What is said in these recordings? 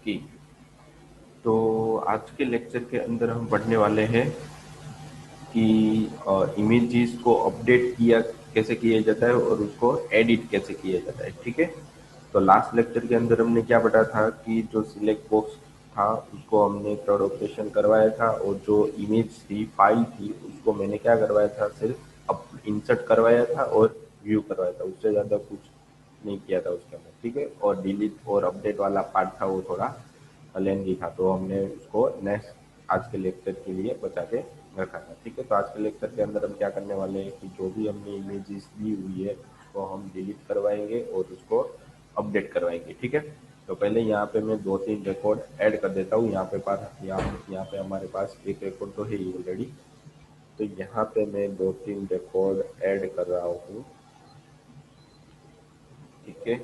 Okay. तो आज के लेक्चर के अंदर हम पढ़ने वाले हैं कि इमेजेस को अपडेट किया कैसे किया जाता है और उसको एडिट कैसे किया जाता है। ठीक है। तो लास्ट लेक्चर के अंदर हमने क्या पढ़ा था कि जो सिलेक्ट बॉक्स था उसको हमने थर्ड ऑपरेशन करवाया था, और जो इमेज थी फाइल थी उसको मैंने क्या करवाया था, सिर्फ अप इंसर्ट करवाया था और व्यू करवाया था, उससे ज़्यादा कुछ नहीं किया था उसके अंदर। ठीक है। और डिलीट और अपडेट वाला पार्ट था वो थोड़ा लेंदी था, तो हमने उसको नेक्स्ट आज के लेक्चर के लिए बचा के रखा था। ठीक है। तो आज के लेक्चर के अंदर हम क्या करने वाले हैं कि जो भी हमने इमेजेस दी हुई है उसको हम डिलीट करवाएंगे और उसको अपडेट करवाएंगे। ठीक है। तो पहले यहाँ पे मैं 2-3 रिकॉर्ड ऐड कर देता हूँ। यहाँ पे हमारे पास एक रिकॉर्ड तो है ही ऑलरेडी, तो यहाँ पे मैं 2-3 रिकॉर्ड ऐड कर रहा हूँ। ठीक है।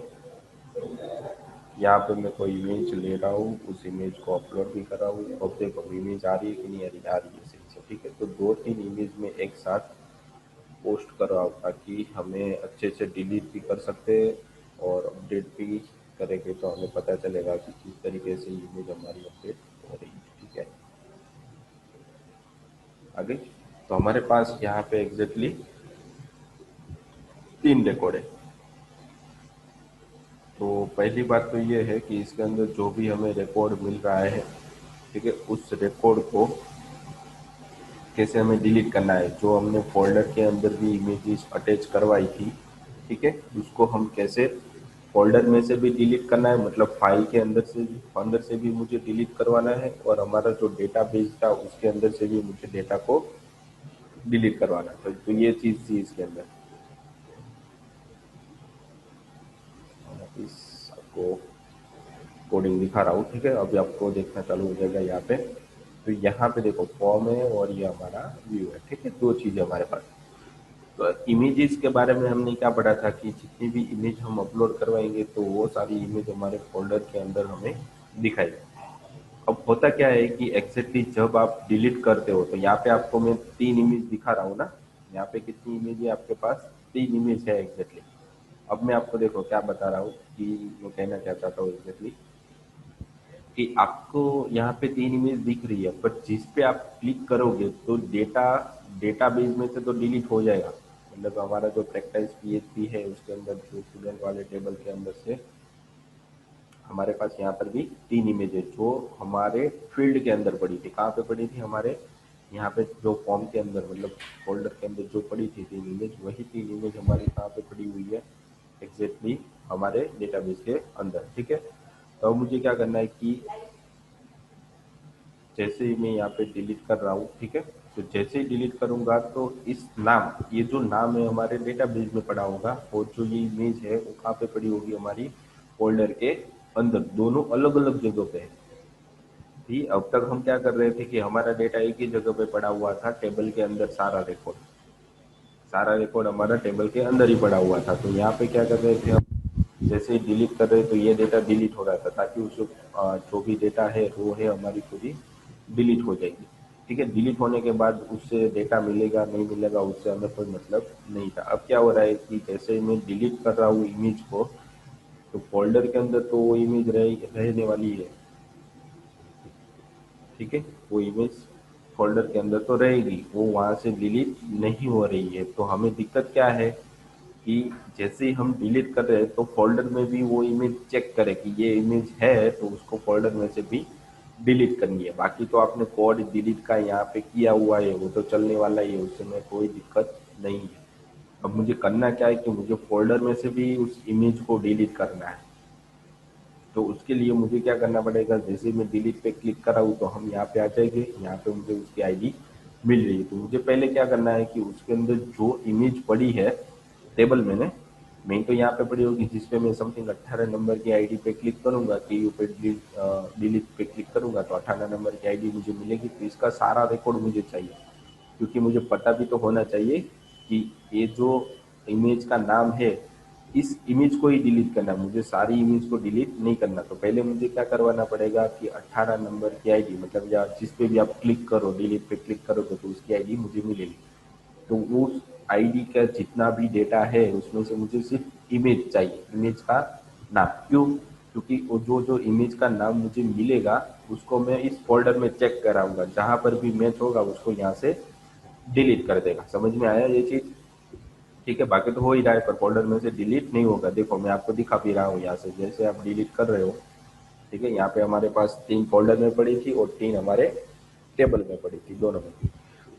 यहाँ पे मैं कोई इमेज ले रहा हूँ, उस इमेज को अपलोड भी कर रहा हूँ। अब देखो इमेज आ रही है कि नहीं आ रही, आ रही है सही से। ठीक है। तो 2-3 इमेज में एक साथ पोस्ट कर रहा हूँ ताकि हमें अच्छे से डिलीट भी कर सकते हैं और अपडेट भी करेंगे, तो हमें पता चलेगा कि किस तरीके से इमेज हमारी अपडेट हो रही है। ठीक है। आगे तो हमारे पास यहाँ पे एग्जैक्टली 3 रिकॉर्ड है। तो पहली बात तो ये है कि इसके अंदर जो भी हमें रिकॉर्ड मिल रहा है, ठीक है, उस रिकॉर्ड को कैसे हमें डिलीट करना है। जो हमने फोल्डर के अंदर भी इमेजेस अटैच करवाई थी, ठीक है, उसको हम कैसे फोल्डर में से भी डिलीट करना है, मतलब फाइल के अंदर से भी मुझे डिलीट करवाना है, और हमारा जो डेटाबेस था उसके अंदर से भी मुझे डेटा को डिलीट करवाना है। तो ये चीज़ थी इसके अंदर। इस आपको कोडिंग दिखा रहा हूँ। ठीक है। अभी आपको देखना चालू हो जाएगा यहाँ पे। तो यहाँ पे देखो फॉर्म है और ये हमारा व्यू है। ठीक है। 2 चीज़ें हमारे पास। तो इमेजेस के बारे में हमने क्या पढ़ा था कि जितनी भी इमेज हम अपलोड करवाएंगे तो वो सारी इमेज हमारे फोल्डर के अंदर हमें दिखाई देगी। अब होता क्या है कि एग्जैक्टली जब आप डिलीट करते हो, तो यहाँ पे आपको मैं 3 इमेज दिखा रहा हूँ ना। यहाँ पे कितनी इमेज है आपके पास? 3 इमेज है एग्जैक्टली। अब मैं आपको देखो क्या बता रहा हूँ कि मैं कहना क्या चाहता हूँ एग्जैक्टली, कि आपको यहाँ पे 3 इमेज दिख रही है, पर जिस पे आप क्लिक करोगे तो डेटाबेस में से तो डिलीट हो जाएगा। मतलब हमारा जो प्रैक्टिस पीएचपी है उसके अंदर जो स्टूडेंट वाले टेबल के अंदर से हमारे पास यहाँ पर भी 3 इमेजेस जो हमारे फील्ड के अंदर पड़ी थी। कहाँ पे पड़ी थी? हमारे यहाँ पे जो फॉर्म के अंदर, मतलब फोल्डर के अंदर जो पड़ी थी 3 इमेज, वही 3 इमेज हमारी कहाँ पे पड़ी हुई है? एग्जैक्टली हमारे डेटाबेस के अंदर। ठीक है। तो अब मुझे क्या करना है कि जैसे ही मैं यहाँ पे डिलीट कर रहा हूँ, ठीक है, तो जैसे ही डिलीट करूँगा तो इस नाम, ये जो नाम है हमारे डेटाबेस में पड़ा होगा, और जो ये इमेज है वो कहाँ पे पड़ी होगी? हमारी फोल्डर के अंदर। दोनों अलग अलग जगह पे है। भी अब तक हम क्या कर रहे थे कि हमारा डेटा एक ही जगह पे पड़ा हुआ था, टेबल के अंदर। सारा रिकॉर्ड हमारा टेबल के अंदर ही पड़ा हुआ था। तो यहाँ पे क्या कर रहे थे हम, जैसे ही डिलीट कर रहे तो ये डेटा डिलीट हो रहा था, ताकि उस जो भी डेटा है वो है हमारी पूरी डिलीट हो जाएगी। ठीक है। डिलीट होने के बाद उससे डेटा मिलेगा नहीं मिलेगा उससे हमें कोई मतलब नहीं था। अब क्या हो रहा है कि जैसे ही मैं डिलीट कर रहा हूँ इमेज को, तो फोल्डर के अंदर तो वो इमेज रहने वाली है। ठीक है। वो इमेज फोल्डर के अंदर तो रहेगी, वो वहाँ से डिलीट नहीं हो रही है। तो हमें दिक्कत क्या है कि जैसे ही हम डिलीट कर रहे हैं तो फोल्डर में भी वो इमेज चेक करे कि ये इमेज है, तो उसको फोल्डर में से भी डिलीट करनी है। बाकी तो आपने कोड डिलीट का यहाँ पे किया हुआ है, वो तो चलने वाला ही है, उसमें कोई दिक्कत नहीं है। अब मुझे करना क्या है कि मुझे फोल्डर में से भी उस इमेज को डिलीट करना है। तो उसके लिए मुझे क्या करना पड़ेगा? जैसे मैं डिलीट पे क्लिक कर रहा हूँ तो हम यहाँ पे आ जाएंगे। यहाँ पे मुझे उसकी आईडी मिल रही है, तो मुझे पहले क्या करना है कि उसके अंदर जो इमेज पड़ी है टेबल में ने, मेन तो यहाँ पे पड़ी होगी, जिसपे मैं समथिंग 18 नंबर की आईडी पे क्लिक करूंगा, कि यू पे डिलीट पे क्लिक करूंगा तो 18 नंबर की आईडी मुझे मिलेगी। तो इसका सारा रिकॉर्ड मुझे चाहिए, क्योंकि मुझे पता भी तो होना चाहिए कि ये जो इमेज का नाम है, इस इमेज को ही डिलीट करना है, मुझे सारी इमेज को डिलीट नहीं करना। तो पहले मुझे क्या करवाना पड़ेगा कि 18 नंबर की आईडी, मतलब या जिस पे भी आप क्लिक करो, डिलीट पे क्लिक करोगे तो उसकी आईडी मुझे मिलेगी। तो उस आईडी का जितना भी डेटा है उसमें से मुझे सिर्फ इमेज चाहिए, इमेज का नाम। क्यों? क्योंकि वो जो जो इमेज का नाम मुझे मिलेगा उसको मैं इस फोल्डर में चेक कराऊंगा, जहां पर भी मैच होगा उसको यहाँ से डिलीट कर देगा। समझ में आया ये चीज? ठीक है, बाकी तो हो ही रहा है, पर फोल्डर में से डिलीट नहीं होगा। देखो मैं आपको दिखा भी रहा हूँ यहाँ से, जैसे आप डिलीट कर रहे हो, ठीक है, यहाँ पे हमारे पास 3 फोल्डर में पड़ी थी और 3 हमारे टेबल में पड़ी थी, दोनों में थी।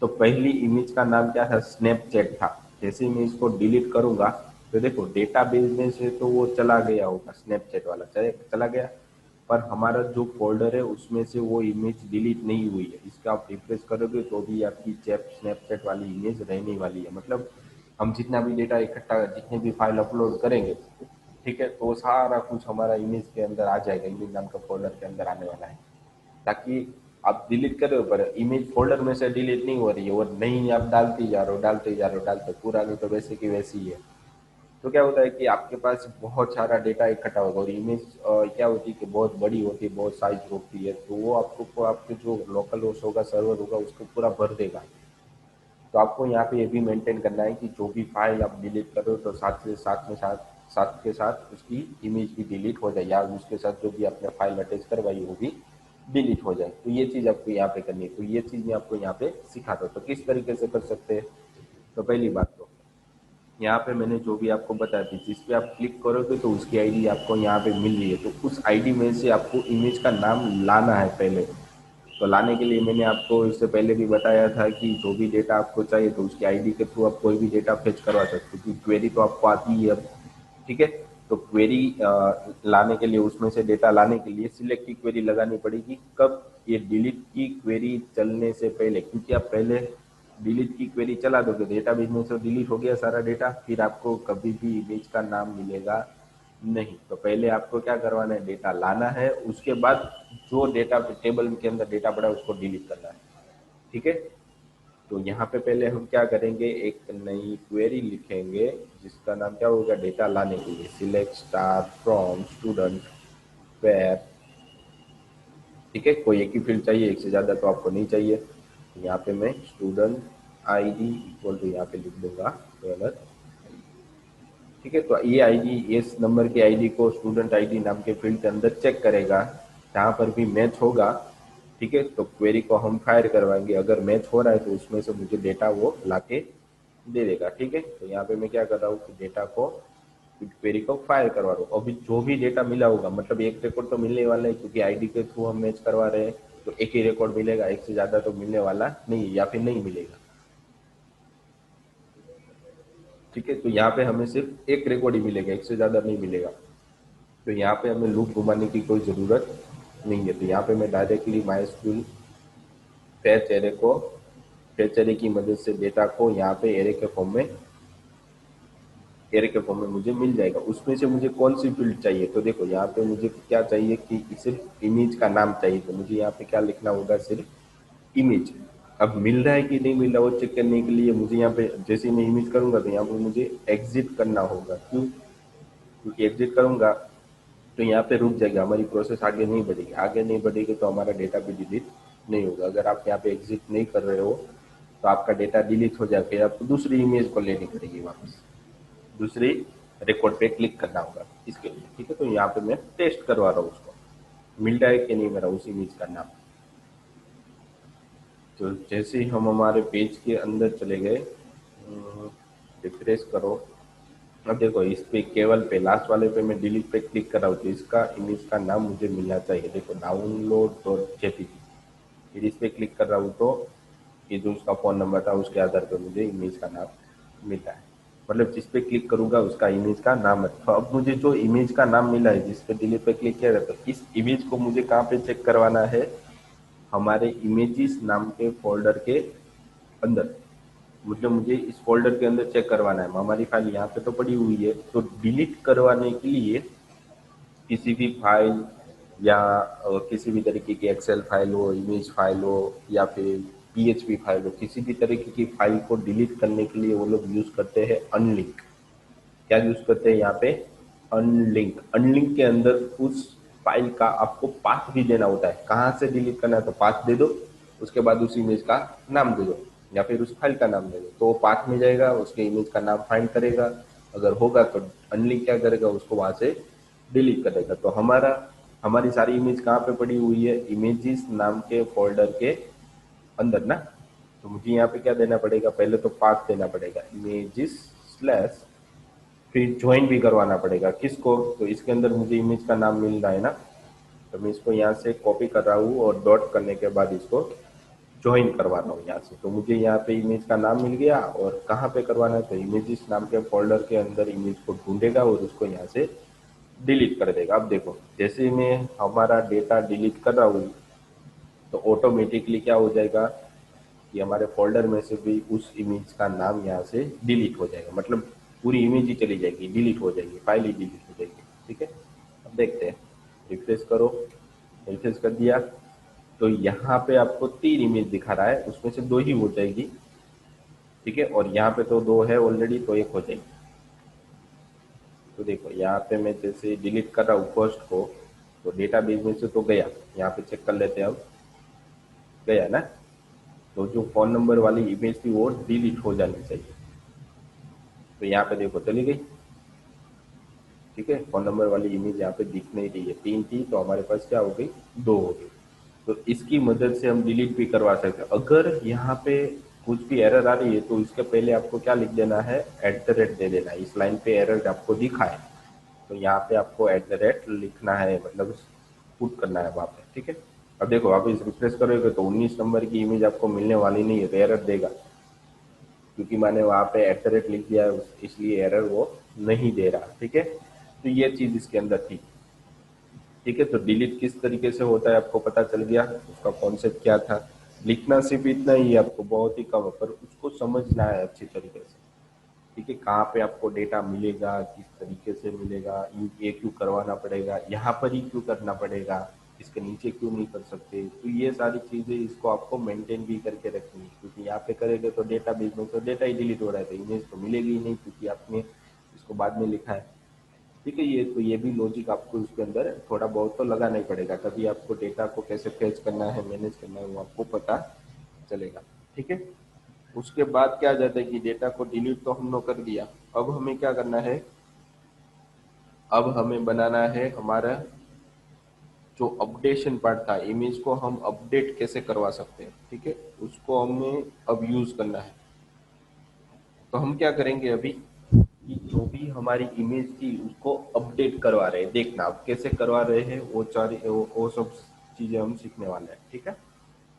तो पहली इमेज का नाम क्या था? स्नैपचैट था। जैसे ही मैं इसको डिलीट करूंगा तो देखो डेटाबेस में से तो वो चला गया होगा, स्नैपचैट वाला चला गया, पर हमारा जो फोल्डर है उसमें से वो इमेज डिलीट नहीं हुई है। इसका आप रिफ्रेश करोगे तो भी आपकी चैप स्नैपचैट वाली इमेज रहने वाली है। मतलब हम जितना भी डेटा इकट्ठा, जितने भी फाइल अपलोड करेंगे, ठीक है, तो सारा कुछ हमारा इमेज के अंदर आ जाएगा, इमेज नाम का फोल्डर के अंदर आने वाला है। ताकि आप डिलीट कर रहे हो पर इमेज फोल्डर में से डिलीट नहीं हो रही है, और नहीं आप डालते ही जा रहे हो, डालते ही जा रहे हो, डालते पुरानी तो वैसे की वैसी ही है। तो क्या होता है कि आपके पास बहुत सारा डेटा इकट्ठा होगा, और इमेज क्या होती है कि बहुत बड़ी होती है, बहुत साइज होती है, तो वो आपको आपके जो लोकल होस्ट होगा, सर्वर होगा, उसको पूरा भर देगा। तो आपको यहाँ पे ये भी मेंटेन करना है कि जो भी फाइल आप डिलीट कर रहे हो तो साथ के साथ उसकी इमेज भी डिलीट हो जाए, या उसके साथ जो भी आपने फाइल अटैच करवाई वो भी डिलीट हो जाए। तो ये चीज़ आपको यहाँ पे करनी है। तो ये चीज़ मैं आपको यहाँ पे सिखाता हूँ, तो किस तरीके से कर सकते हैं। तो पहली बात तो यहाँ पे मैंने जो भी आपको बताया थी, जिस पे आप क्लिक करोगे तो उसकी आईडी आपको यहाँ पे मिल रही है, तो उस आईडी में से आपको इमेज का नाम लाना है पहले। तो लाने के लिए मैंने आपको इससे पहले भी बताया था कि जो भी डेटा आपको चाहिए तो उसकी आईडी के थ्रू आप कोई भी डेटा फेच करवा सकते हो, क्योंकि क्वेरी तो आपको आती ही है अब। ठीक है, तो क्वेरी लाने के लिए, उसमें से डेटा लाने के लिए सिलेक्ट की क्वेरी लगानी पड़ेगी। कब? ये डिलीट की क्वेरी चलने से पहले, क्योंकि आप पहले डिलीट की क्वेरी चला दोगे, डेटाबेस में से डिलीट हो गया सारा डेटा, फिर आपको कभी भी इमेज का नाम मिलेगा नहीं। तो पहले आपको क्या करवाना है? डेटा लाना है, उसके बाद जो डेटा टेबल के अंदर डेटा पड़ा है उसको डिलीट करना है। ठीक है, तो यहाँ पे पहले हम क्या करेंगे, एक नई क्वेरी लिखेंगे जिसका नाम क्या होगा? डेटा लाने के लिए select star from student where. ठीक है, कोई एक ही फील्ड चाहिए, एक से ज़्यादा तो आपको नहीं चाहिए। यहाँ पे मैं स्टूडेंट आईडी इक्वल टू यहाँ पे लिख दूंगा डॉलर। ठीक है, तो ये आईडी, इस नंबर की आईडी को स्टूडेंट आईडी नाम के फील्ड के अंदर चेक करेगा, जहाँ पर भी मैच होगा, ठीक है, तो क्वेरी को हम फायर करवाएंगे। अगर मैच हो रहा है तो उसमें से मुझे डेटा वो लाके दे देगा। ठीक है, तो यहाँ पे मैं क्या कर रहा हूँ कि डेटा को, क्वेरी को फायर करवा रहा हूँ। अभी जो भी डेटा मिला होगा, मतलब एक रिकॉर्ड तो मिलने वाला है, क्योंकि आईडी के थ्रू हम मैच करवा रहे हैं, तो एक ही रिकॉर्ड मिलेगा, एक से ज़्यादा तो मिलने वाला नहीं है, या फिर नहीं मिलेगा। ठीक है, तो यहाँ पे हमें सिर्फ एक रिकॉर्ड ही मिलेगा, एक से ज़्यादा नहीं मिलेगा। तो यहाँ पे हमें लूप घुमाने की कोई ज़रूरत नहीं है। तो यहाँ पे मैं डायरेक्टली माइस्क्यूल फैच एरे को, फैच एरे की मदद से डेटा को यहाँ पे एरे के फॉर्म में मुझे मिल जाएगा। उसमें से मुझे कौन सी फील्ड चाहिए, तो देखो यहाँ पे मुझे क्या चाहिए कि सिर्फ इमेज का नाम चाहिए, तो मुझे यहाँ पे क्या लिखना होगा? सिर्फ इमेज। अब मिल रहा है कि नहीं मिल रहा, वो चेक करने के लिए मुझे यहाँ पे, जैसे ही मैं इमेज करूंगा तो यहाँ पे मुझे एग्जिट करना होगा। क्यों? क्योंकि एग्जिट करूंगा तो यहाँ पे रुक जाएगा, हमारी प्रोसेस आगे नहीं बढ़ेगी। आगे नहीं बढ़ेगी तो हमारा डेटा भी डिलीट नहीं होगा। अगर आप यहाँ पे एग्जिट नहीं कर रहे हो तो आपका डेटा डिलीट हो जाए, फिर आपको दूसरी इमेज को लेनी पड़ेगी वापस, दूसरी रिकॉर्ड पे क्लिक करना होगा इसके लिए। ठीक है, तो यहाँ पे मैं टेस्ट करवा रहा हूँ उसको, मिल रहा है कि नहीं मेरा उस इमेज का नाम। तो जैसे ही हम हमारे पेज के अंदर चले गए, रिफ्रेश करो, अब देखो इस पे केवल पे लास्ट वाले पे मैं डिलीट पे क्लिक कर रहा हूँ, तो इसका इमेज का नाम मुझे मिलना चाहिए। देखो डाउनलोड डॉट जेपीजी, फिर इस पे क्लिक कर रहा हूँ तो ये जो उसका फ़ोन नंबर था उसके आधार पर मुझे इमेज का नाम मिला है। मतलब जिस पे क्लिक करूंगा उसका इमेज का नाम है। तो अब मुझे जो इमेज का नाम मिला है, जिस पे डिलीट पे क्लिक किया जाता है, इस इमेज को मुझे कहाँ पे चेक करवाना है? हमारे इमेजेस नाम के फोल्डर के अंदर। मतलब मुझे इस फोल्डर के अंदर चेक करवाना है। हमारी फाइल यहाँ पे तो पड़ी हुई है, तो डिलीट करवाने के लिए किसी भी फाइल या किसी भी तरीके की एक्सेल फाइल हो, इमेज फाइल हो, या फिर पीएचपी फाइल हो, किसी भी तरीके की फाइल को डिलीट करने के लिए वो लोग यूज करते हैं अनलिंक। क्या यूज करते हैं यहाँ पे? अनलिंक। अनलिंक के अंदर उस फाइल का आपको पाथ भी देना होता है। कहाँ से डिलीट करना है तो पाथ दे दो, उसके बाद उस इमेज का नाम दे दो, या फिर उस फाइल का नाम दे दो, तो वो पाथ में जाएगा, उसके इमेज का नाम फाइंड करेगा। अगर होगा तो अनलिंक क्या करेगा? उसको वहां से डिलीट कर देगा। तो हमारी सारी इमेज कहाँ पे पड़ी हुई है, इमेजेस नाम के फोल्डर के अंदर ना। तो मुझे यहाँ पे क्या देना पड़ेगा, पहले तो पाथ देना पड़ेगा इमेजेस स्लैश, फिर ज्वाइन भी करवाना पड़ेगा किसको, तो इसके अंदर मुझे इमेज का नाम मिल रहा है ना, तो मैं इसको यहाँ से कॉपी कर रहा हूँ और डॉट करने के बाद इसको ज्वाइन करवा रहा हूँ यहाँ से। तो मुझे यहाँ पे इमेज का नाम मिल गया, और कहाँ पे करवाना है, तो इमेजेस नाम के फोल्डर के अंदर इमेज को ढूंढेगा और उसको यहाँ से डिलीट कर देगा। अब देखो जैसे ही मैं हमारा डेटा डिलीट कर रहा हूँ, तो ऑटोमेटिकली क्या हो जाएगा कि हमारे फोल्डर में से भी उस इमेज का नाम यहाँ से डिलीट हो जाएगा, मतलब पूरी इमेज ही चली जाएगी, डिलीट हो जाएगी, फाइल ही डिलीट हो जाएगी। ठीक है, अब देखते हैं, रिफ्रेश करो, रिफ्रेश कर दिया, तो यहाँ पे आपको 3 इमेज दिखा रहा है, उसमें से 2 ही हो जाएगी। ठीक है, और यहाँ पे तो 2 है ऑलरेडी, तो 1 हो जाएगी। तो देखो यहाँ पे मैं जैसे डिलीट कर रहा हूँ फर्स्ट को, तो डेटाबेस में से तो गया, यहाँ पे चेक कर लेते हैं, अब गया ना। तो जो फोन नंबर वाली इमेज थी वो डिलीट हो जानी चाहिए, तो यहाँ पे देखो चली गई। ठीक है, फोन नंबर वाली इमेज यहाँ पे दिख नहीं रही है, 3 थी तो हमारे पास क्या हो गई, 2 हो गई। तो इसकी मदद से हम डिलीट भी करवा सकते हैं। अगर यहाँ पे कुछ भी एरर आ रही है तो इसके पहले आपको क्या लिख देना है, एट द रेट दे देना है। इस लाइन पे एरर आपको दिखा है तो यहाँ पे आपको एट द रेट लिखना है, मतलब पुट करना है वहाँ पे। ठीक है, अब देखो आप इस रिफ्रेश करोगे तो 19 नंबर की इमेज आपको मिलने वाली नहीं है, तो एरर देगा, क्योंकि मैंने वहाँ पे एट द रेट लिख दिया है, इसलिए एरर वो नहीं दे रहा। ठीक है, तो ये चीज़ इसके अंदर थी। ठीक है, तो डिलीट किस तरीके से होता है आपको पता चल गया, उसका कॉन्सेप्ट क्या था। लिखना सिर्फ इतना ही है, आपको बहुत ही कम है, पर उसको समझना है अच्छी तरीके से। ठीक है, कहाँ पे आपको डेटा मिलेगा, किस तरीके से मिलेगा, ये क्यों करवाना पड़ेगा, यहाँ पर ही क्यों करना पड़ेगा, इसके नीचे क्यों नहीं कर सकते। तो ये सारी चीज़ें इसको आपको मेंटेन भी करके रखनी है, क्योंकि यहाँ पे करेंगे तो डेटा बेस में तो डेटा ही डिलीट हो रहा है, तो इमेज तो मिलेगी ही नहीं, क्योंकि आपने इसको बाद में लिखा है। ठीक है, ये भी लॉजिक आपको इसके अंदर थोड़ा बहुत तो लगाना ही पड़ेगा, तभी आपको डेटा को कैसे फैच करना है, मैनेज करना है, वो आपको पता चलेगा। ठीक है, उसके बाद क्या आ जाता है कि डेटा को डिलीट तो हम लोग कर दिया, अब हमें क्या करना है, अब हमें बनाना है हमारा जो अपडेशन पार्ट था, इमेज को हम अपडेट कैसे करवा सकते हैं। ठीक है, उसको हमें अब यूज करना है। तो हम क्या करेंगे अभी, कि जो भी हमारी इमेज थी उसको अपडेट करवा रहे हैं, देखना अब कैसे करवा रहे हैं, वो सब चीजें हम सीखने वाले हैं। ठीक है,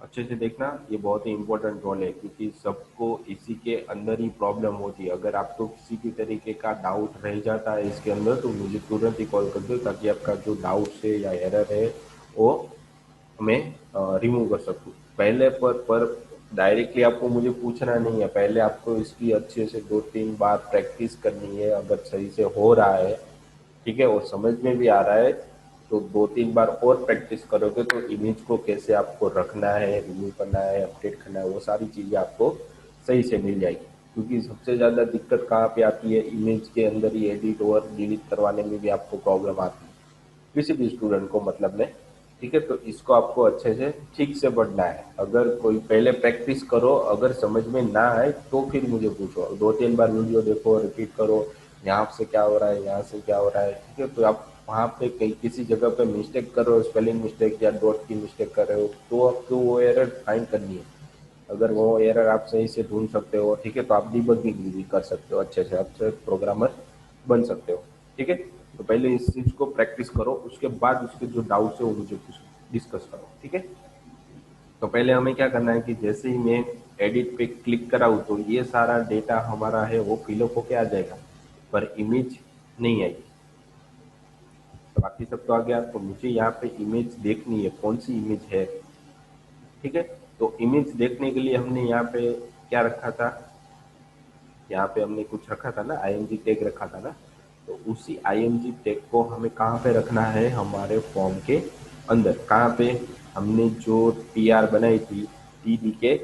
अच्छे से देखना, ये बहुत ही इंपॉर्टेंट रोल है, क्योंकि सबको इसी के अंदर ही प्रॉब्लम होती है। अगर आपको किसी भी तरीके का डाउट रह जाता है इसके अंदर, तो मुझे तुरंत ही कॉल कर दो, ताकि आपका जो डाउट है या एरर है वो हमें रिमूव कर सकूँ। पहले पर डायरेक्टली आपको मुझे पूछना नहीं है, पहले आपको इसकी अच्छे से 2-3 बार प्रैक्टिस करनी है। अगर सही से हो रहा है, ठीक है, और समझ में भी आ रहा है, तो 2-3 बार और प्रैक्टिस करोगे तो इमेज को कैसे आपको रखना है, रिमूव करना है, अपडेट करना है, वो सारी चीज़ें आपको सही से मिल जाएगी। क्योंकि सबसे ज़्यादा दिक्कत कहाँ पे आती है, इमेज के अंदर ही एडिट और डिलीट करवाने में भी आपको प्रॉब्लम आती है, किसी भी स्टूडेंट को मतलब में। ठीक है, तो इसको आपको अच्छे से ठीक से पढ़ना है। अगर कोई पहले प्रैक्टिस करो, अगर समझ में ना आए तो फिर मुझे पूछो, 2-3 बार वीडियो देखो, रिपीट करो, यहाँ से क्या हो रहा है, यहाँ से क्या हो रहा है। ठीक है, तो आप वहाँ पे कहीं किसी जगह पे मिस्टेक कर रहे हो, स्पेलिंग मिस्टेक या डॉट की मिस्टेक कर रहे हो, तो आपको वो एरर फाइंड करनी है। अगर वो एरर आप सही से ढूंढ सकते हो, ठीक है, तो आप डिबगिंग भी कर सकते हो, अच्छे से अच्छे प्रोग्रामर बन सकते हो। ठीक है, तो पहले इस चीज को प्रैक्टिस करो, उसके बाद उसके जो डाउट्स है वो मुझे पूछो, डिस्कस करो। ठीक है, तो पहले हमें क्या करना है कि जैसे ही मैं एडिट पे क्लिक कराऊँ तो ये सारा डेटा हमारा है वो फिलअप होके आ जाएगा, पर इमेज नहीं आएगी। तो बाकी सब तो आ गया, तो मुझे यहाँ पे इमेज देखनी है, कौन सी इमेज है। ठीक है, तो इमेज देखने के लिए हमने यहाँ पे क्या रखा था, यहाँ पे हमने कुछ रखा था ना, आईएमजी टैग रखा था ना। तो उसी आईएमजी टैग को हमें कहाँ पे रखना है, हमारे फॉर्म के अंदर। कहाँ पे, हमने जो टीआर बनाई थी टीडी के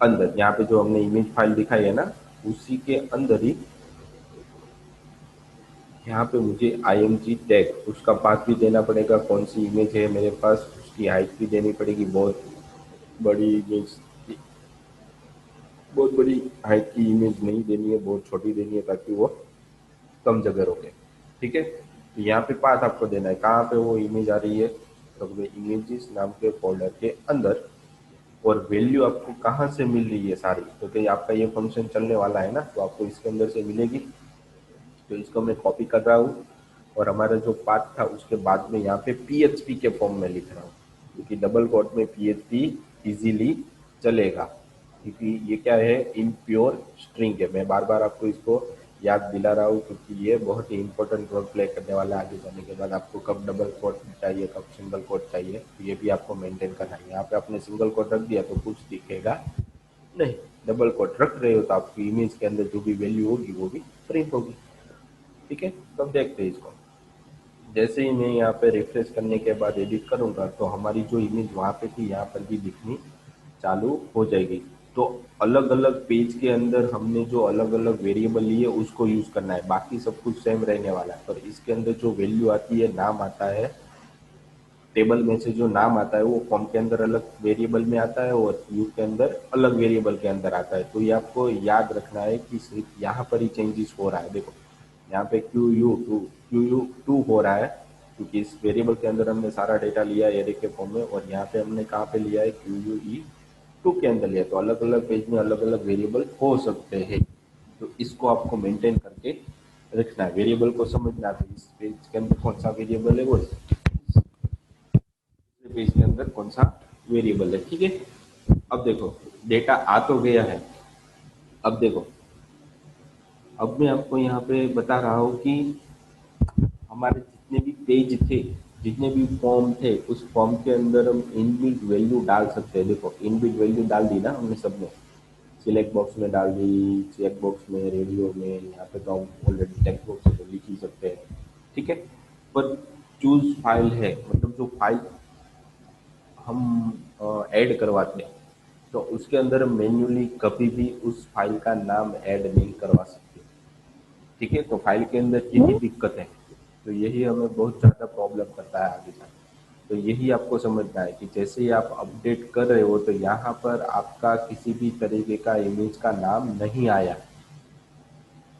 अंदर, यहाँ पे जो हमने इमेज फाइल दिखाई है ना, उसी के अंदर ही यहाँ पे मुझे आईएमजी टैग, उसका पाथ भी देना पड़ेगा, कौन सी इमेज है मेरे पास, उसकी हाइट भी देनी पड़ेगी, बहुत बड़ी इमेज, बहुत बड़ी हाइट की इमेज नहीं देनी है, बहुत छोटी देनी है, ताकि वो कम जगह रोके। ठीक है, तो यहाँ पे पाथ आपको देना है, कहाँ पे वो इमेज आ रही है, तो इमेजेस नाम के फोल्डर के अंदर। और वैल्यू आपको कहाँ से मिल रही है सारी, तो कि आपका ये फंक्शन चलने वाला है ना, तो आपको इसके अंदर से मिलेगी। तो इसको मैं कॉपी कर रहा हूँ और हमारा जो पाथ था उसके बाद में यहाँ पे पीएचपी के फॉर्म में लिख रहा हूँ, क्योंकि डबल कोट में पीएचपी इजीली चलेगा, क्योंकि ये क्या है, इम्प्योर स्ट्रिंग है। मैं बार बार आपको इसको याद दिला रहा हूँ, क्योंकि ये बहुत ही इंपॉर्टेंट रोल प्ले करने वाला है आगे जाने के बाद। आपको कब डबल कोट चाहिए, कब सिंगल कोट चाहिए, तो ये भी आपको मेंटेन करना है। यहाँ पे आपने सिंगल कोट रख दिया तो कुछ दिखेगा नहीं, डबल कोट रख रहे हो तो आपकी इमेज के अंदर जो भी वैल्यू होगी वो भी प्रिंट होगी। ठीक है, तो अब देखते हैं इसको। जैसे ही मैं यहाँ पे रिफ्रेश करने के बाद एडिट करूँगा तो हमारी जो इमेज वहाँ पे थी यहाँ पर भी दिखनी चालू हो जाएगी। तो अलग अलग पेज के अंदर हमने जो अलग अलग वेरिएबल लिए उसको यूज करना है, बाकी सब कुछ सेम रहने वाला है। पर इसके अंदर जो वैल्यू आती है, नाम आता है, टेबल में से जो नाम आता है वो फॉर्म के अंदर अलग वेरिएबल में आता है और व्यू के अंदर अलग वेरिएबल के अंदर आता है। तो ये आपको याद रखना है कि सिर्फ यहाँ पर ही चेंजेस हो रहा है। देखो यहाँ पे क्यू यू टू हो रहा है, क्योंकि इस वेरिएबल के अंदर हमने सारा डेटा लिया है एरे के फॉर्म में, और यहाँ पे हमने कहाँ पे लिया है, क्यू यू ई 2 के अंदर लिया। तो अलग अलग पेज में अलग अलग वेरिएबल हो सकते हैं, तो इसको आपको मेंटेन करके रखना है। वेरिएबल को समझना है, तो इस पेज के अंदर कौन सा वेरिएबल है, वो पेज के अंदर कौन सा वेरिएबल है। ठीक है, अब देखो डेटा आ तो गया है। अब देखो, अब मैं आपको यहाँ पे बता रहा हूँ कि हमारे जितने भी पेज थे, जितने भी फॉर्म थे, उस फॉर्म के अंदर हम इनबिल्ट वैल्यू डाल सकते हैं। देखो इनबिल्ट वैल्यू डाल दी ना हमने सब में, सिलेक्ट बॉक्स में डाल दी, चेक बॉक्स में, रेडियो में, यहाँ पे तो हम ऑलरेडी टेक्स्ट बॉक्स में तो लिख ही सकते हैं। ठीक है, पर चूज फाइल है, मतलब जो फाइल हम ऐड करवाते हैं, तो उसके अंदर मैन्युअली कभी भी उस फाइल का नाम ऐड नहीं करवा सकते। ठीक है, तो फाइल के अंदर यही दिक्कत है, तो यही हमें बहुत ज़्यादा प्रॉब्लम करता है आगे जाके। तो यही आपको समझना है कि जैसे ही आप अपडेट कर रहे हो तो यहाँ पर आपका किसी भी तरीके का इमेज का नाम नहीं आया,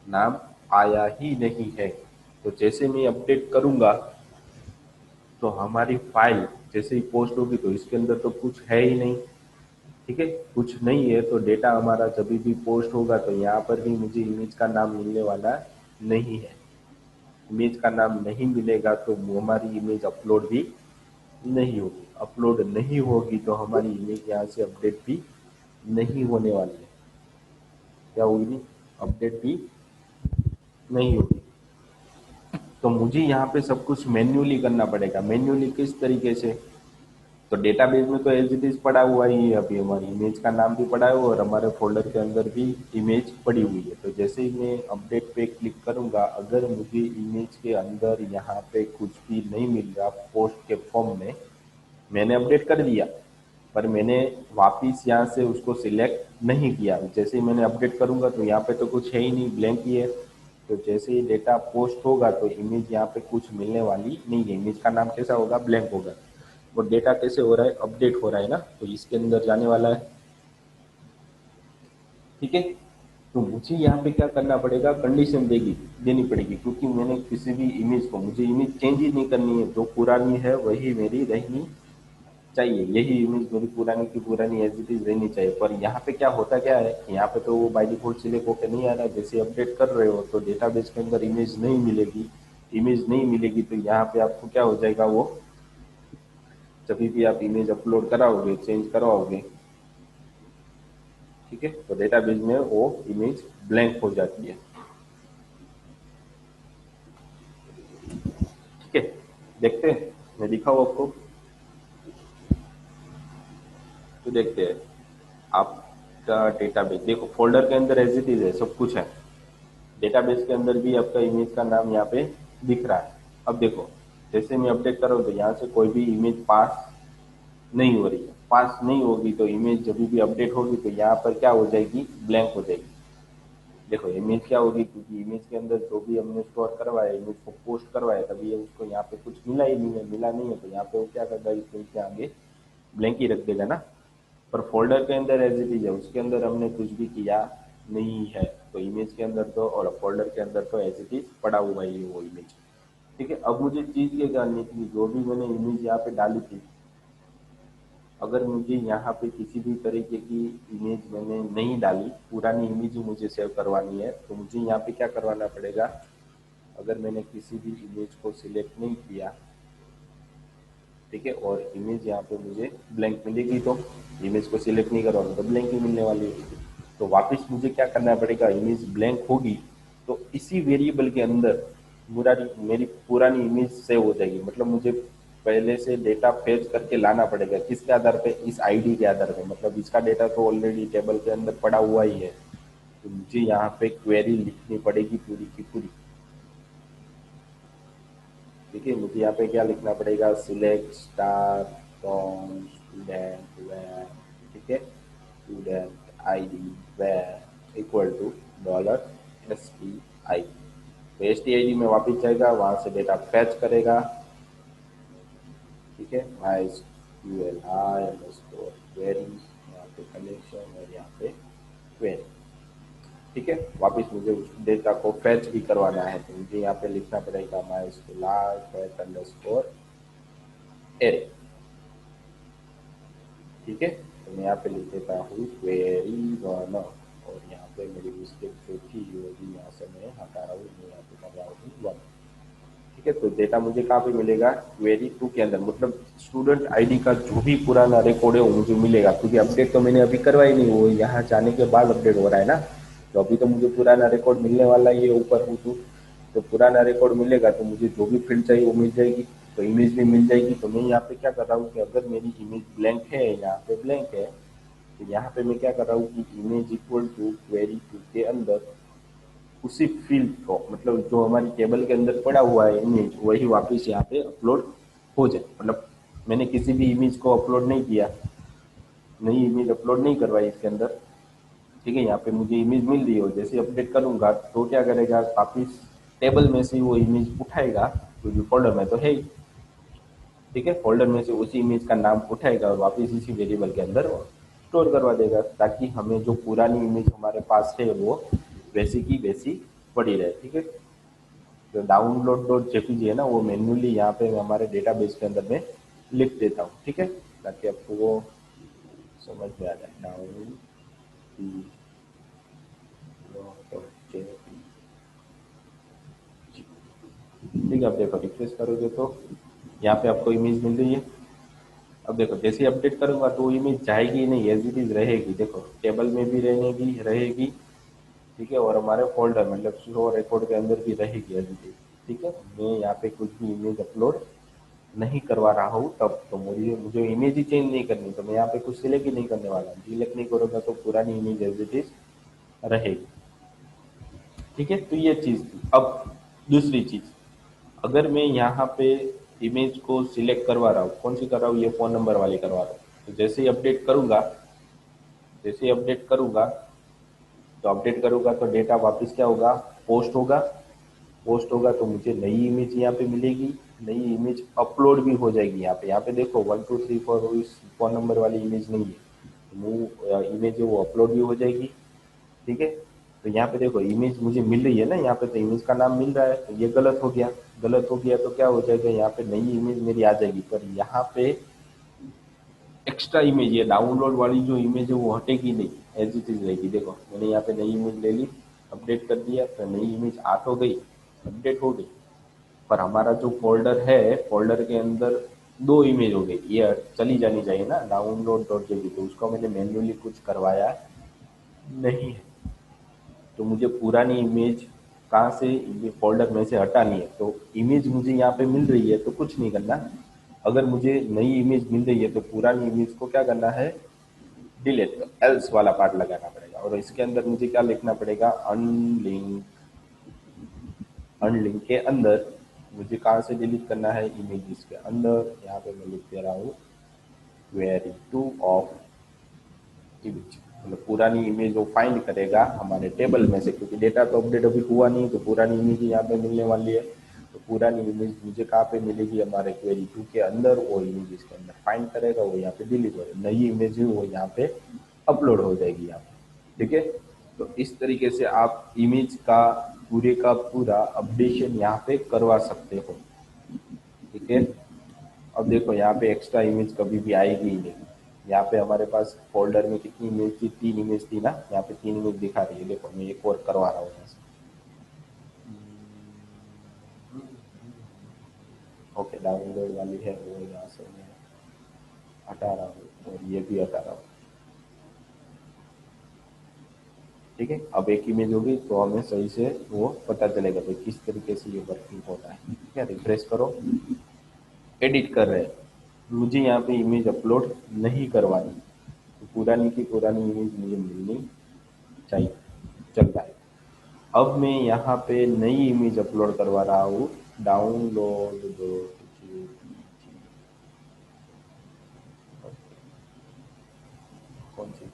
नाम आया ही नहीं है। तो जैसे मैं अपडेट करूँगा तो हमारी फाइल जैसे ही पोस्ट होगी तो इसके अंदर तो कुछ है ही नहीं। ठीक है, कुछ नहीं है तो डेटा हमारा जब भी पोस्ट होगा तो यहाँ पर भी मुझे इमेज का नाम मिलने वाला नहीं है। इमेज का नाम नहीं मिलेगा तो हमारी इमेज अपलोड भी नहीं होगी। अपलोड नहीं होगी तो हमारी इमेज यहाँ से अपडेट भी नहीं होने वाली है। क्या होगी, अपडेट भी नहीं होगी। तो मुझे यहाँ पे सब कुछ मैन्युअली करना पड़ेगा। मैन्युअली किस तरीके से, तो डेटाबेस में तो एज इट इज पड़ा हुआ ही है, अभी हमारी इमेज का नाम भी पड़ा है और हमारे फोल्डर के अंदर भी इमेज पड़ी हुई है। तो जैसे ही मैं अपडेट पे क्लिक करूंगा, अगर मुझे इमेज के अंदर यहाँ पे कुछ भी नहीं मिल रहा पोस्ट के फॉर्म में, मैंने अपडेट कर दिया पर मैंने वापिस यहाँ से उसको सिलेक्ट नहीं किया, जैसे ही मैंने अपडेट करूंगा तो यहाँ पे तो कुछ है ही नहीं, ब्लैंक ही है। तो जैसे ही डेटा पोस्ट होगा तो इमेज यहाँ पे कुछ मिलने वाली नहीं है। इमेज का नाम कैसा होगा, ब्लैंक होगा। और डेटा कैसे हो रहा है, अपडेट हो रहा है ना, तो इसके अंदर जाने वाला है। ठीक है, तो मुझे यहाँ पे क्या करना पड़ेगा, कंडीशन देनी पड़ेगी, क्योंकि मैंने किसी भी इमेज को, मुझे इमेज चेंज ही नहीं करनी है, जो पुरानी है वही मेरी रहनी चाहिए। यही इमेज मेरी पुरानी की पुरानी एज इट इज रहनी चाहिए। पर यहाँ पे क्या होता क्या है, यहाँ पे तो वो बाय डिफॉल्ट सिलेक्ट होकर नहीं आ रहा है। जैसे अपडेट कर रहे हो तो डेटाबेस के अंदर इमेज नहीं मिलेगी। इमेज नहीं मिलेगी तो यहाँ पे आपको क्या हो जाएगा, वो जब भी आप इमेज अपलोड कराओगे, चेंज करवाओगे, ठीक है, तो डेटाबेस में वो इमेज ब्लैंक हो जाती है। ठीक है, देखते हैं, मैं दिखाऊँ आपको, तो देखते हैं। आपका डेटाबेस देखो, फोल्डर के अंदर एज इट इज है, सब कुछ है। डेटाबेस के अंदर भी आपका इमेज का नाम यहाँ पे दिख रहा है। अब देखो, जैसे मैं अपडेट कर रहा हूँ तो यहाँ से कोई भी इमेज पास नहीं हो रही है। पास नहीं होगी तो इमेज जब भी अपडेट होगी तो यहाँ पर क्या हो जाएगी, ब्लैंक हो जाएगी। देखो इमेज क्या होगी, क्योंकि इमेज के अंदर जो भी हमने स्टोर करवाया, इमेज को पोस्ट करवाया, तभी ये उसको यहाँ पे कुछ मिला ही नहीं है। मिला नहीं है तो यहाँ पे वो क्या करता है, इस पेज के आगे ब्लैंक ही रख देगा ना। पर फोल्डर के अंदर एज इट इज है, उसके अंदर हमने कुछ भी किया नहीं है, तो इमेज के अंदर तो और फोल्डर के अंदर तो एज इट इज पड़ा हुआ ही है वो इमेज। ठीक है, अब मुझे चीज ये जाननी थी, जो भी मैंने इमेज यहाँ पे डाली थी, अगर मुझे यहाँ पे किसी भी तरीके की इमेज मैंने नहीं डाली, पुरानी इमेज ही मुझे सेव करवानी है, तो मुझे यहाँ पे क्या करवाना पड़ेगा? अगर मैंने किसी भी इमेज को सिलेक्ट नहीं किया, ठीक है, और इमेज यहाँ पे मुझे ब्लैंक मिलेगी, तो इमेज को सिलेक्ट नहीं करूँगा तो ब्लैंक ही मिलने वाली है। तो वापस मुझे क्या करना पड़ेगा? इमेज ब्लैंक होगी तो इसी वेरिएबल के अंदर मुरारी मेरी पुरानी इमेज सेव हो जाएगी। मतलब मुझे पहले से डेटा फेच करके लाना पड़ेगा, किसके आधार पे? इस आईडी के आधार पे। मतलब इसका डेटा तो ऑलरेडी टेबल के अंदर पड़ा हुआ ही है, तो मुझे यहाँ पे क्वेरी लिखनी पड़ेगी पूरी की पूरी। ठीक है, मुझे यहाँ पे क्या लिखना पड़ेगा? Select star from student where, ठीक है, student ID where equal to dollar S T I. तो एस टी आई डी में वापस जाएगा, वहां से डेटा फैच करेगा, ठीक है, माई क्यूएल आई अंडरस्कोर क्वेरी, यहाँ पे कलेक्शन और यहाँ पे क्वेरी। ठीक है, वापस मुझे उस डेटा को फैच भी करवाना है, तो मुझे यहाँ पे लिखना पड़ेगा my school fetch underscore array. ठीक है, तो मैं यहाँ पे लिख देता हूँ क्वेरी वन, और यहाँ पे मेरी मिस्टेक जो थी वो भी यहाँ से मैं हटा रहा हूँ, मैं यहाँ पे कर रहा हूँ वन। ठीक है, तो डेटा मुझे कहाँ पे मिलेगा? क्वेरी टू के अंदर। मतलब स्टूडेंट आईडी का जो भी पुराना रिकॉर्ड है वो मुझे मिलेगा, क्योंकि अपडेट तो मैंने अभी करवाई नहीं, वो यहाँ जाने के बाद अपडेट हो रहा है ना। तो अभी तो मुझे पुराना रिकॉर्ड मिलने वाला ही है ऊपर हूँ तो पुराना रिकॉर्ड मिलेगा तो मुझे जो भी फील्ड चाहिए वो मिल जाएगी, तो इमेज भी मिल जाएगी। तो मैं यहाँ पे क्या कर रहा हूँ कि अगर मेरी इमेज ब्लैंक है, यहाँ पे ब्लैंक है, तो यहाँ पे मैं क्या कर रहा हूँ कि image equal to query two के अंदर उसी फील्ड को, मतलब जो हमारी टेबल के अंदर पड़ा हुआ है इमेज, वही वापस यहाँ पे अपलोड हो जाए। मतलब मैंने किसी भी इमेज को अपलोड नहीं किया, नई इमेज अपलोड नहीं करवाई इसके अंदर। ठीक है, यहाँ पे मुझे इमेज मिल रही हो, जैसे अपडेट करूंगा तो क्या करेगा? वापिस टेबल में से वो इमेज उठाएगा, क्योंकि फोल्डर में तो है ही। ठीक है, फोल्डर में से उसी इमेज का नाम उठाएगा और वापस इसी वेरिएबल के अंदर स्टोर करवा देगा, ताकि हमें जो पुरानी इमेज हमारे पास है वो वैसी की वैसी पड़ी रहे। ठीक है, जो डाउनलोड डॉट जेपीजी है ना, वो मैन्युअली यहाँ पे हमारे डेटाबेस के अंदर में लिख देता हूँ। ठीक है, ताकि आपको वो समझ में आ जाए। डाउन डॉट जेपीजी, ठीक है। आप देखो, रिफ्रेश करोगे तो यहाँ पे आपको इमेज मिल रही है। अब देखो, जैसे ही अपडेट करूंगा तो वो इमेज जाएगी ही नहीं, एज इट इज रहेगी। देखो, टेबल में भी रहेगी रहेगी, ठीक है, और हमारे फोल्डर मतलब शो रिकॉर्ड के अंदर भी रहेगी एज इट इज। ठीक है, मैं यहाँ पे कुछ भी इमेज अपलोड नहीं करवा रहा हूँ तब, तो मुझे मुझे इमेज ही चेंज नहीं करनी, तो मैं यहाँ पे कुछ सिलेक्ट ही नहीं करने वाला। सिलेक्ट नहीं करूँगा तो पुरानी इमेज एज इट इज रहेगी। ठीक है, तो ये चीज़ थी। अब दूसरी चीज़, अगर मैं यहाँ पे इमेज को सिलेक्ट करवा रहा हूँ, कौन सी कर रहा हूँ? ये फ़ोन नंबर वाली करवा रहा हूँ। तो जैसे ही अपडेट करूँगा, जैसे ही अपडेट करूँगा, तो अपडेट करूँगा तो डेटा वापस क्या होगा? पोस्ट होगा। पोस्ट होगा तो मुझे नई इमेज यहाँ पे मिलेगी, नई इमेज अपलोड भी हो जाएगी। यहाँ पे देखो 1 2 3 4 इस फ़ोन नंबर वाली इमेज नहीं है, वो इमेज है वो अपलोड भी हो जाएगी। ठीक है, तो यहाँ पे देखो इमेज मुझे मिल रही है ना, यहाँ पे तो इमेज का नाम मिल रहा है, तो ये गलत हो गया। गलत हो गया तो क्या हो जाएगा? यहाँ पे नई इमेज मेरी आ जाएगी, पर यहाँ पे एक्स्ट्रा इमेज, ये डाउनलोड वाली जो इमेज है वो हटेगी नहीं, एज इट इज रहेगी। देखो, मैंने यहाँ पे नई इमेज ले ली, अपडेट कर दिया, तो नई इमेज आ तो गई, अपडेट हो गई, पर हमारा जो फोल्डर है, फोल्डर के अंदर दो इमेज हो गई, ये चली जानी चाहिए ना डाउनलोड डॉट जेबी, तो उसको मैंने मैन्युअली कुछ करवाया नहीं है। तो मुझे पुरानी इमेज कहाँ से ये फोल्डर में से हटानी है। तो इमेज मुझे यहाँ पे मिल रही है तो कुछ नहीं करना। अगर मुझे नई इमेज मिल रही है तो पुरानी इमेज को क्या करना है? डिलीट, एल्स वाला पार्ट लगाना पड़ेगा, और इसके अंदर मुझे क्या लिखना पड़ेगा? अनलिंक। अनलिंक के अंदर मुझे कहाँ से डिलीट करना है? इमेजेस के अंदर। यहाँ पे मैं लिख दे रहा हूँ क्वेरी टू ऑफ इमेज। मतलब पुरानी इमेज वो फाइंड करेगा हमारे टेबल में से, क्योंकि डेटा तो अपडेट अभी हुआ नहीं, तो पुरानी इमेज यहाँ पे मिलने वाली है। तो पुरानी इमेज मुझे कहाँ पे मिलेगी? हमारे क्वेरी टू के अंदर, वो इमेज इसके अंदर फाइंड करेगा, वो यहाँ पे डिलीट हो, नई इमेज वो यहाँ पे अपलोड हो जाएगी यहाँ पे। ठीक है, तो इस तरीके से आप इमेज का पूरे का पूरा अपडेशन यहाँ पे करवा सकते हो। ठीक है, अब देखो यहाँ पे एक्स्ट्रा इमेज कभी भी आएगी ही नहीं। यहाँ पे हमारे पास फोल्डर में कितनी इमेज थी, 3 इमेज थी ना, यहाँ पे 3 इमेज दिखा रही है। देखो मैं एक और करवा रहा हूँ यहाँ से। ओके, डाउनलोड वाली है वो यहाँ से मैं हटा रहा हूँ और ये भी हटा रहा हूँ। ठीक है, अब एक इमेज होगी तो हमें सही से वो पता चलेगा भाई किस तरीके से ये वर्किंग होता है। ठीक है, रिफ्रेश करो। एडिट कर रहे हैं, मुझे यहाँ पे इमेज अपलोड नहीं करवानी, तो पुरानी की पुरानी इमेज मुझे मिलनी चाहिए। चल रहा है। अब मैं यहाँ पे नई इमेज अपलोड करवा रहा हूँ। डाउनलोड दो, कौन सी थी?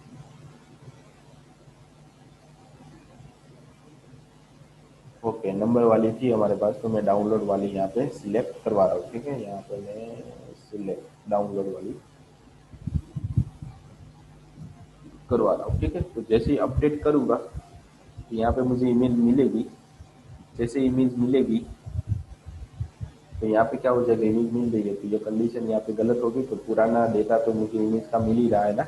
ओके, नंबर वाली थी हमारे पास, तो मैं डाउनलोड वाली यहाँ पे सिलेक्ट करवा रहा हूँ। ठीक है, यहाँ पे मैं सिलेक्ट डाउनलोड वाली करवा रहा हूँ। ठीक है, तो जैसे ही अपडेट करूँगा तो यहाँ पे मुझे इमेज मिलेगी। जैसे इमेज मिलेगी तो यहाँ पे क्या हो जाएगा, इमेज मिल रही है तो ये कंडीशन यहाँ पे गलत होगी, तो पुराना डेटा तो मुझे इमेज का मिल ही रहा है ना।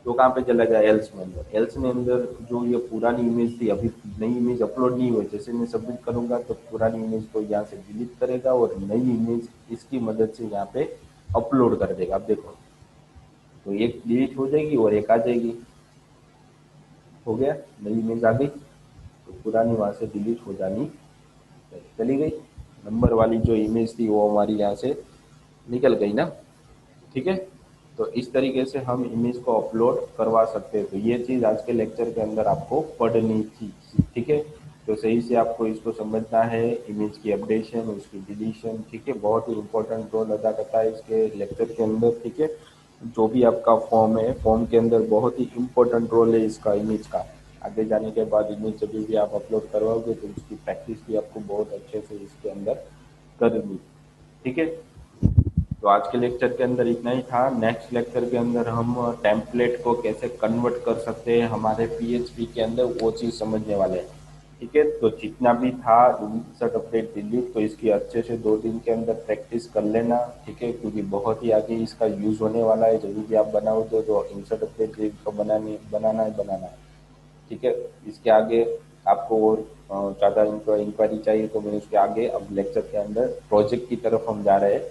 तो कहाँ पे चला गया, एल्स में अंदर। एल्स में अंदर जो ये पुरानी इमेज थी, अभी नई इमेज अपलोड नहीं हुई, जैसे मैं सबमिट करूंगा तो पुरानी इमेज को यहाँ से डिलीट करेगा और नई इमेज इसकी मदद से यहाँ पे अपलोड कर देगा। अब देखो, तो एक डिलीट हो जाएगी और एक आ जाएगी। हो गया, नई इमेज आ गई तो पुरानी वहां से डिलीट हो जानी चली गई। नंबर वाली जो इमेज थी वो हमारी यहाँ से निकल गई ना। ठीक है, तो इस तरीके से हम इमेज को अपलोड करवा सकते हैं। तो ये चीज़ आज के लेक्चर के अंदर आपको पढ़नी थी। ठीक है, तो सही से आपको इसको समझना है, इमेज की अपडेशन, उसकी डिलीशन। ठीक है, बहुत ही इंपॉर्टेंट रोल अदा करता है इसके लेक्चर के अंदर। ठीक है, जो भी आपका फॉर्म है, फॉर्म के अंदर बहुत ही इंपॉर्टेंट रोल है इसका, इमेज का। आगे जाने के बाद इमेज जब भी आप अपलोड करवाओगे तो उसकी प्रैक्टिस भी आपको बहुत अच्छे से इसके अंदर करनी। ठीक है, तो आज के लेक्चर के अंदर इतना ही था। नेक्स्ट लेक्चर के अंदर हम टेम्पलेट को कैसे कन्वर्ट कर सकते हैं हमारे पीएचपी के अंदर, वो चीज़ समझने वाले हैं। ठीक है, तो जितना भी था इंसर्ट अपडेट डिलीट, तो इसकी अच्छे से 2 दिन के अंदर प्रैक्टिस कर लेना। ठीक है, क्योंकि बहुत ही आगे इसका यूज़ होने वाला है। जब भी आप बनाओगे तो इंसर्ट अपडेट डिलीट को बनाना है। ठीक है, इसके आगे आपको और ज़्यादा इंक्वायरी चाहिए तो मैं उसके आगे अब लेक्चर के अंदर प्रोजेक्ट की तरफ हम जा रहे हैं।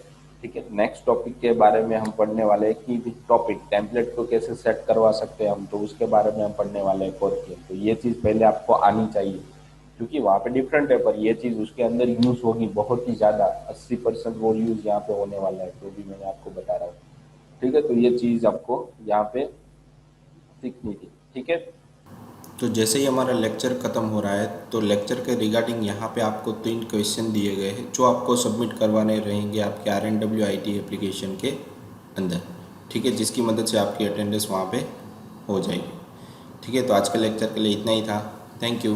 ठीक है, नेक्स्ट टॉपिक के बारे में हम पढ़ने वाले हैं कि टॉपिक टेम्पलेट को कैसे सेट करवा सकते हैं हम, तो उसके बारे में हम पढ़ने वाले हैं कोर के। तो ये चीज़ पहले आपको आनी चाहिए, क्योंकि वहाँ पे डिफरेंट है, पर ये चीज़ उसके अंदर यूज़ होगी बहुत ही ज़्यादा। 80% वो यूज़ यहाँ पे होने वाला है, जो भी मैंने आपको बता रहा हूँ। ठीक है, तो ये चीज़ आपको यहाँ पे सीखनी थी। ठीक है, तो जैसे ही हमारा लेक्चर ख़त्म हो रहा है तो लेक्चर के रिगार्डिंग यहाँ पे आपको 3 क्वेश्चन दिए गए हैं जो आपको सबमिट करवाने रहेंगे आपके RNWIT एप्लीकेशन के अंदर। ठीक है, जिसकी मदद से आपकी अटेंडेंस वहाँ पे हो जाएगी। ठीक है, तो आज के लेक्चर के लिए इतना ही था। Thank you.